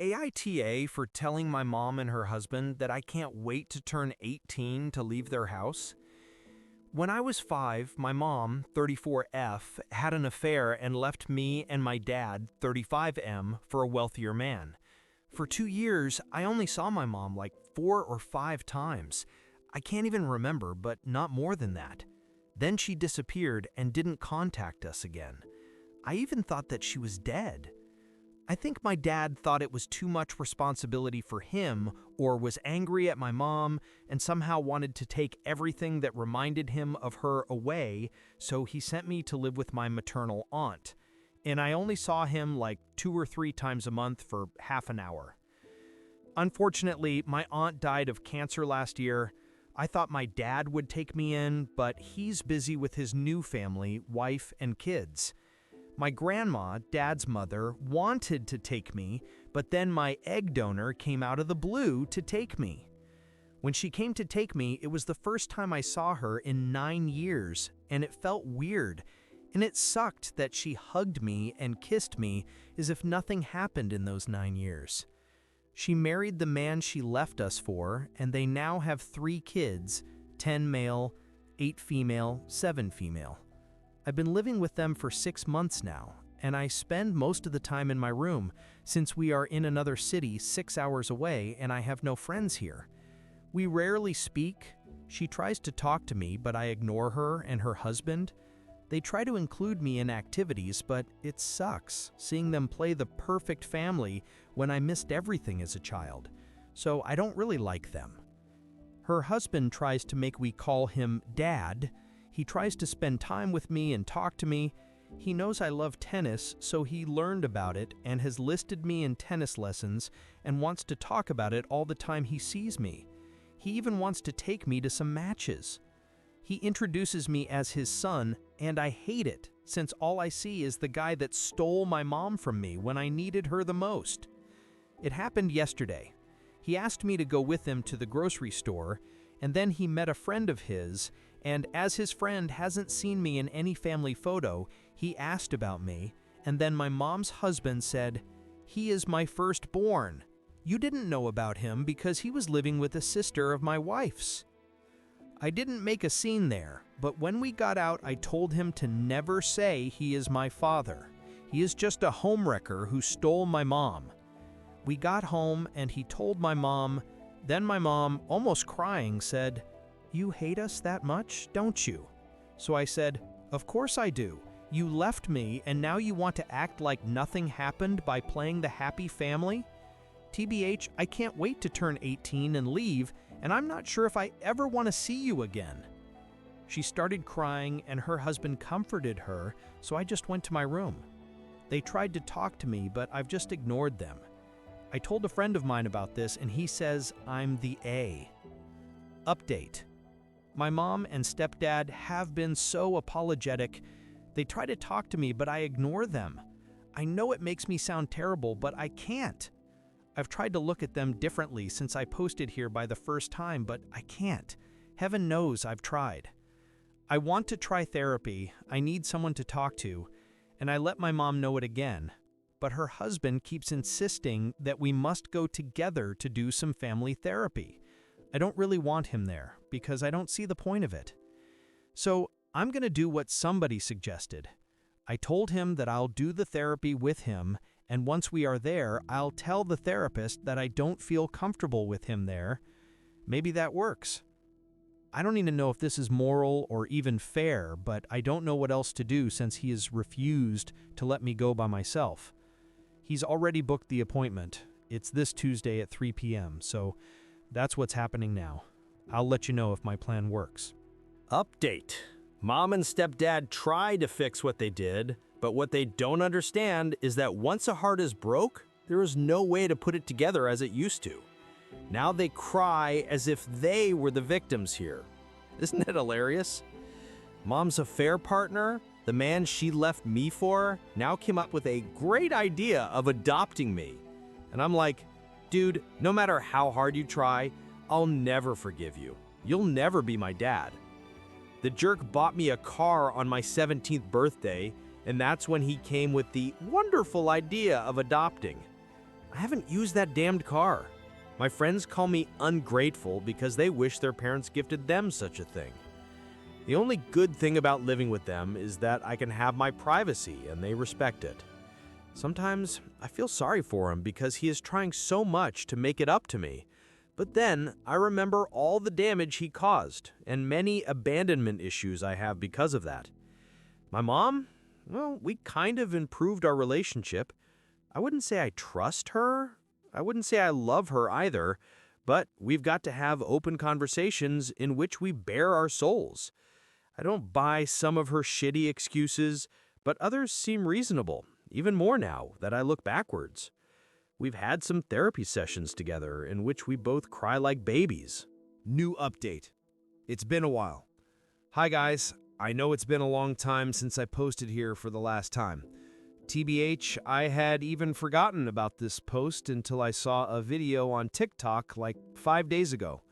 AITA for telling my mom and her husband that I can't wait to turn 18 to leave their house. When I was 5, my mom, 34F, had an affair and left me and my dad, 35M, for a wealthier man. For 2 years, I only saw my mom like 4 or 5 times. I can't even remember, but not more than that. Then she disappeared and didn't contact us again. I even thought that she was dead. I think my dad thought it was too much responsibility for him or was angry at my mom and somehow wanted to take everything that reminded him of her away, so he sent me to live with my maternal aunt. And I only saw him like 2 or 3 times a month for half an hour. Unfortunately, my aunt died of cancer last year. I thought my dad would take me in, but he's busy with his new family, wife and kids. My grandma, Dad's mother, wanted to take me, but then my egg donor came out of the blue to take me. When she came to take me, it was the first time I saw her in 9 years, and it felt weird, and it sucked that she hugged me and kissed me as if nothing happened in those 9 years. She married the man she left us for, and they now have 3 kids, 10 male, 8 female, 7 female. I've been living with them for 6 months now, and I spend most of the time in my room since we are in another city 6 hours away and I have no friends here. We rarely speak. She tries to talk to me, but I ignore her and her husband. They try to include me in activities, but it sucks seeing them play the perfect family when I missed everything as a child, so I don't really like them. Her husband tries to make me call him Dad. He tries to spend time with me and talk to me. He knows I love tennis, so he learned about it and has listed me in tennis lessons and wants to talk about it all the time he sees me. He even wants to take me to some matches. He introduces me as his son, and I hate it, since all I see is the guy that stole my mom from me when I needed her the most. It happened yesterday. He asked me to go with him to the grocery store, and then he met a friend of his, and as his friend hasn't seen me in any family photo, he asked about me, and then my mom's husband said, "He is my firstborn. You didn't know about him because he was living with a sister of my wife's." I didn't make a scene there, but when we got out, I told him to never say he is my father. He is just a homewrecker who stole my mom. We got home and he told my mom. Then my mom, almost crying, said, "You hate us that much, don't you?" So I said, "Of course I do. You left me and now you want to act like nothing happened by playing the happy family? TBH, I can't wait to turn 18 and leave, and I'm not sure if I ever want to see you again." She started crying and her husband comforted her, so I just went to my room. They tried to talk to me, but I've just ignored them. I told a friend of mine about this and he says I'm the A. Update. My mom and stepdad have been so apologetic. They try to talk to me, but I ignore them. I know it makes me sound terrible, but I can't. I've tried to look at them differently since I posted here by the first time, but I can't. Heaven knows I've tried. I want to try therapy. I need someone to talk to, and I let my mom know it again. But her husband keeps insisting that we must go together to do some family therapy. I don't really want him there because I don't see the point of it. So I'm going to do what somebody suggested. I told him that I'll do the therapy with him, and once we are there, I'll tell the therapist that I don't feel comfortable with him there. Maybe that works. I don't even know if this is moral or even fair, but I don't know what else to do since he has refused to let me go by myself. He's already booked the appointment. It's this Tuesday at 3 p.m., so that's what's happening now. I'll let you know if my plan works. Update. Mom and stepdad tried to fix what they did, but what they don't understand is that once a heart is broke, there is no way to put it together as it used to. Now they cry as if they were the victims here. Isn't it hilarious? Mom's affair partner, the man she left me for, now came up with a great idea of adopting me. And I'm like, dude, no matter how hard you try, I'll never forgive you. You'll never be my dad. The jerk bought me a car on my 17th birthday, and that's when he came with the wonderful idea of adopting. I haven't used that damned car. My friends call me ungrateful because they wish their parents gifted them such a thing. The only good thing about living with them is that I can have my privacy and they respect it. Sometimes I feel sorry for him because he is trying so much to make it up to me. But then I remember all the damage he caused and many abandonment issues I have because of that. My mom, well, we kind of improved our relationship. I wouldn't say I trust her. I wouldn't say I love her either, but we've got to have open conversations in which we bare our souls. I don't buy some of her shitty excuses, but others seem reasonable, even more now that I look backwards. We've had some therapy sessions together in which we both cry like babies. New update. It's been a while. Hi guys, I know it's been a long time since I posted here for the last time. TBH, I had even forgotten about this post until I saw a video on TikTok like 5 days ago.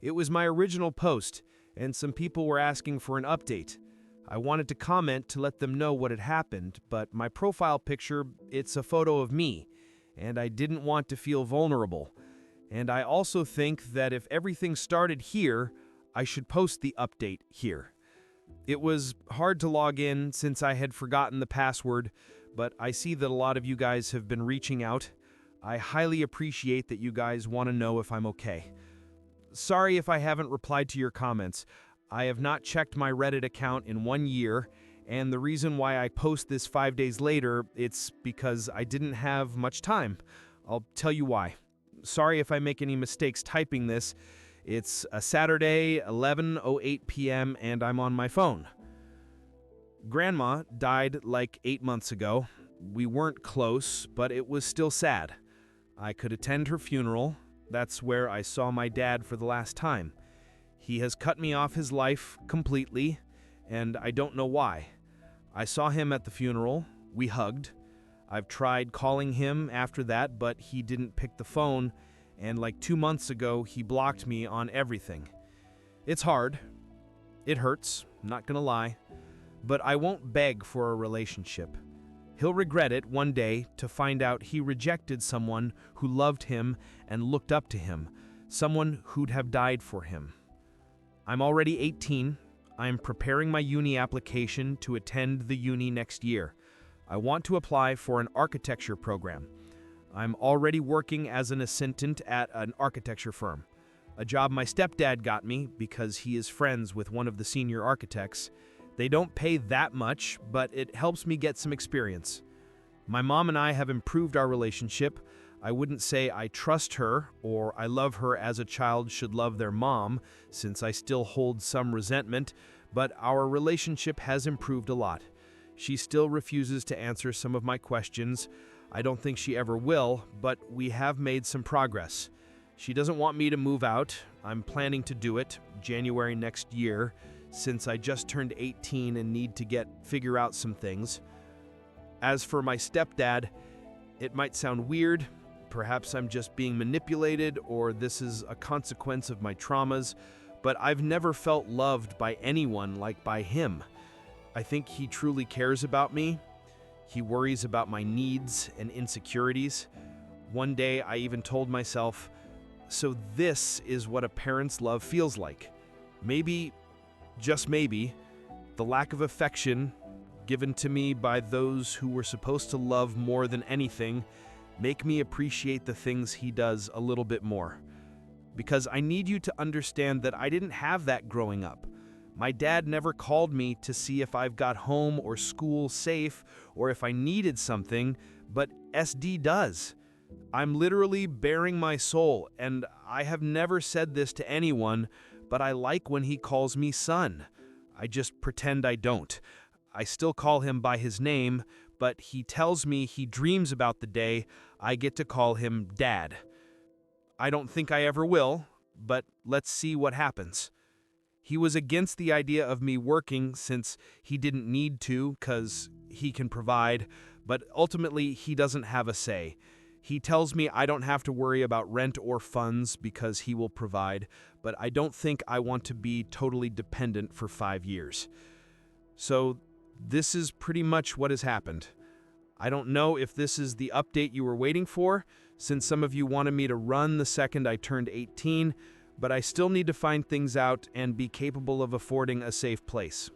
It was my original post, and some people were asking for an update. I wanted to comment to let them know what had happened, but my profile picture, it's a photo of me, and I didn't want to feel vulnerable. And I also think that if everything started here, I should post the update here. It was hard to log in since I had forgotten the password, but I see that a lot of you guys have been reaching out. I highly appreciate that you guys want to know if I'm okay. Sorry if I haven't replied to your comments. I have not checked my Reddit account in 1 year, and the reason why I post this 5 days later, it's because I didn't have much time. I'll tell you why. Sorry if I make any mistakes typing this. It's a Saturday, 11:08 p.m., and I'm on my phone. Grandma died like 8 months ago. We weren't close, but it was still sad. I could attend her funeral. That's where I saw my dad for the last time. He has cut me off his life completely, and I don't know why. I saw him at the funeral. We hugged. I've tried calling him after that, but he didn't pick the phone, and like 2 months ago, he blocked me on everything. It's hard. It hurts, not gonna lie. But I won't beg for a relationship. He'll regret it one day to find out he rejected someone who loved him and looked up to him, someone who'd have died for him. I'm already 18. I'm preparing my uni application to attend the uni next year. I want to apply for an architecture program. I'm already working as an assistant at an architecture firm, a job my stepdad got me because he is friends with one of the senior architects. They don't pay that much, but it helps me get some experience. My mom and I have improved our relationship. I wouldn't say I trust her or I love her as a child should love their mom, since I still hold some resentment, but our relationship has improved a lot. She still refuses to answer some of my questions. I don't think she ever will, but we have made some progress. She doesn't want me to move out. I'm planning to do it January next year, since I just turned 18 and need to figure out some things. As for my stepdad, it might sound weird. Perhaps I'm just being manipulated, or this is a consequence of my traumas, but I've never felt loved by anyone like by him. I think he truly cares about me. He worries about my needs and insecurities. One day I even told myself, so this is what a parent's love feels like. Maybe, just maybe, the lack of affection given to me by those who were supposed to love more than anything make me appreciate the things he does a little bit more. Because I need you to understand that I didn't have that growing up. My dad never called me to see if I've got home or school safe or if I needed something, but SD does. I'm literally bearing my soul, and I have never said this to anyone, but I like when he calls me son. I just pretend I don't. I still call him by his name, but he tells me he dreams about the day I get to call him Dad. I don't think I ever will, but let's see what happens. He was against the idea of me working since he didn't need to because he can provide, but ultimately he doesn't have a say. He tells me I don't have to worry about rent or funds because he will provide, but I don't think I want to be totally dependent for 5 years. So this is pretty much what has happened. I don't know if this is the update you were waiting for, since some of you wanted me to run the second I turned 18, but I still need to find things out and be capable of affording a safe place.